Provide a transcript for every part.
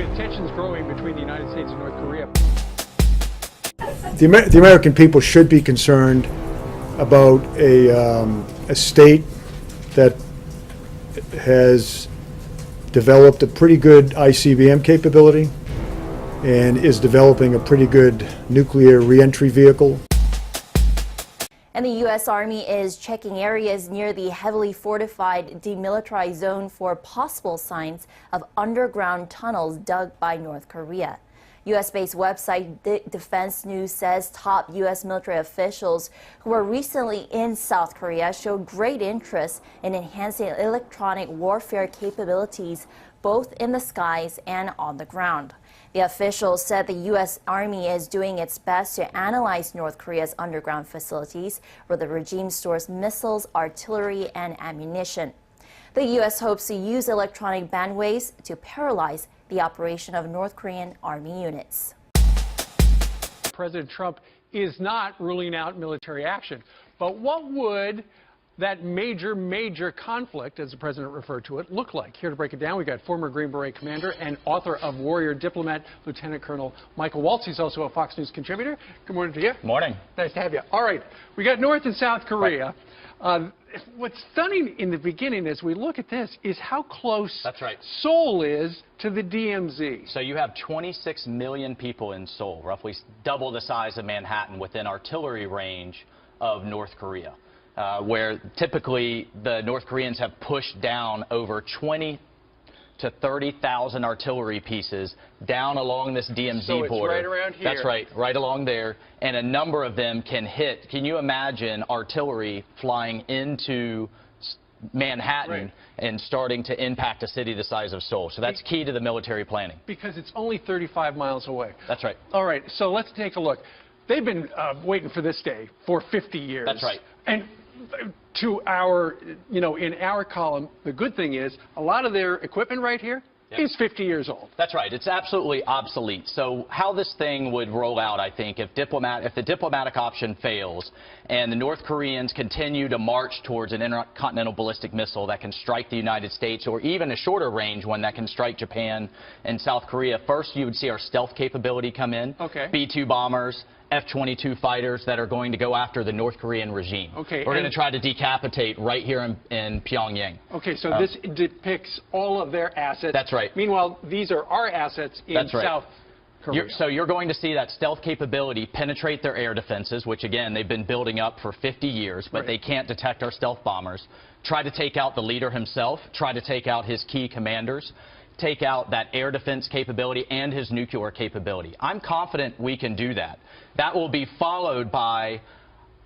with tensions growing between the United States and North Korea. The American people should be concerned about a state that has developed a pretty good ICBM capability and is developing a pretty good nuclear reentry vehicle. And the U.S. Army is checking areas near the heavily fortified demilitarized zone for possible signs of underground tunnels dug by North Korea. U.S.-based website Defense News says top U.S. military officials who were recently in South Korea showed great interest in enhancing electronic warfare capabilities both in the skies and on the ground. The officials said the U.S. Army is doing its best to analyze North Korea's underground facilities where the regime stores missiles, artillery, and ammunition. The U.S. hopes to use electronic bandwaves to paralyze the operation of North Korean Army units. President Trump is not ruling out military action. But what would that major conflict, as the president referred to it, look like? Here to break it down, we got former Green Beret commander and author of Warrior Diplomat, Lieutenant Colonel Michael Waltz. He's also a Fox News contributor. Good morning to you. Morning. Nice to have you. All right, we got North and South Korea. Right. What's stunning in the beginning as we look at this is how close That's right. Seoul is to the DMZ. So you have 26 million people in Seoul, roughly double the size of Manhattan, within artillery range of North Korea, where typically the North Koreans have pushed down over 20 to 30,000 artillery pieces down along this DMZ so it's border. Right around here. That's right, right along there. And a number of them can hit. Can you imagine artillery flying into Manhattan right. and starting to impact a city the size of Seoul? So that's key to the military planning. Because it's only 35 miles away. That's right. All right, so let's take a look. They've been waiting for this day for 50 years. That's right. And to our, in our column, the good thing is a lot of their equipment right here is 50 years old. That's right. It's absolutely obsolete. So how this thing would roll out, I think, if the diplomatic option fails and the North Koreans continue to march towards an intercontinental ballistic missile that can strike the United States, or even a shorter range one that can strike Japan and South Korea, first you would see our stealth capability come in. Okay. B-2 bombers, F-22 fighters that are going to go after the North Korean regime. Okay, we're going to try to decapitate right here in Pyongyang. Okay, so this depicts all of their assets. That's right. Meanwhile, these are our assets in That's right. South Korea. So you're going to see that stealth capability penetrate their air defenses, which again they've been building up for 50 years, but they can't detect our stealth bombers. Try to take out the leader himself, try to take out his key commanders, take out that air defense capability and his nuclear capability. I'm confident we can do that. That will be followed by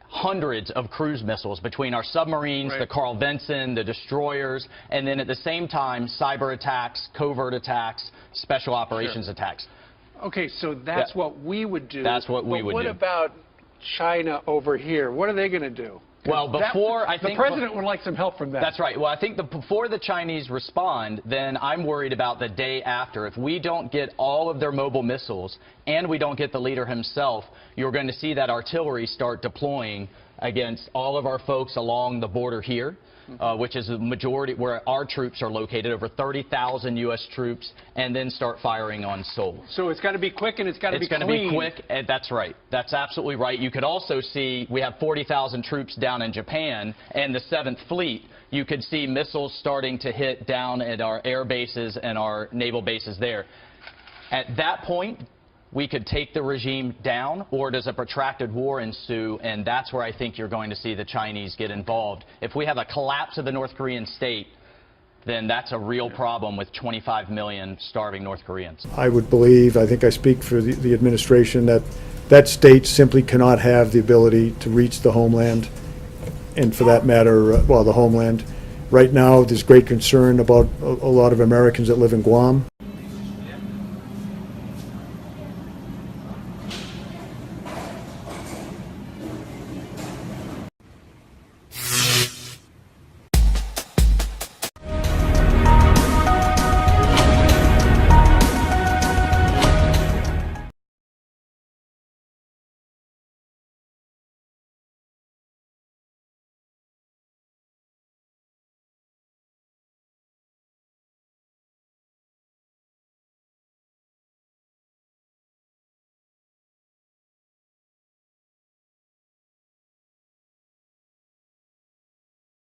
hundreds of cruise missiles between our submarines, the Carl Vinson, the destroyers, and then at the same time, cyber attacks, covert attacks, special operations attacks. Okay, so that's what we would do. That's what we would do. What about China over here? What are they going to do? Well, before I think the president would like some help from that. That's right. Well, I think before the Chinese respond, then I'm worried about the day after. If we don't get all of their mobile missiles and we don't get the leader himself, you're going to see that artillery start deploying against all of our folks along the border here, which is the majority where our troops are located, over 30,000 U.S. troops, and then start firing on Seoul. So it's got to be quick and it's got to be clean. It's going to be quick, and that's right. That's absolutely right. You could also see we have 40,000 troops down in Japan and the 7th Fleet. You could see missiles starting to hit down at our air bases and our naval bases there. At that point, we could take the regime down, or does a protracted war ensue? And that's where I think you're going to see the Chinese get involved. If we have a collapse of the North Korean state, then that's a real problem with 25 million starving North Koreans. I would believe, I think I speak for the administration, that that state simply cannot have the ability to reach the homeland, and for that matter, well, the homeland. Right now, there's great concern about a lot of Americans that live in Guam.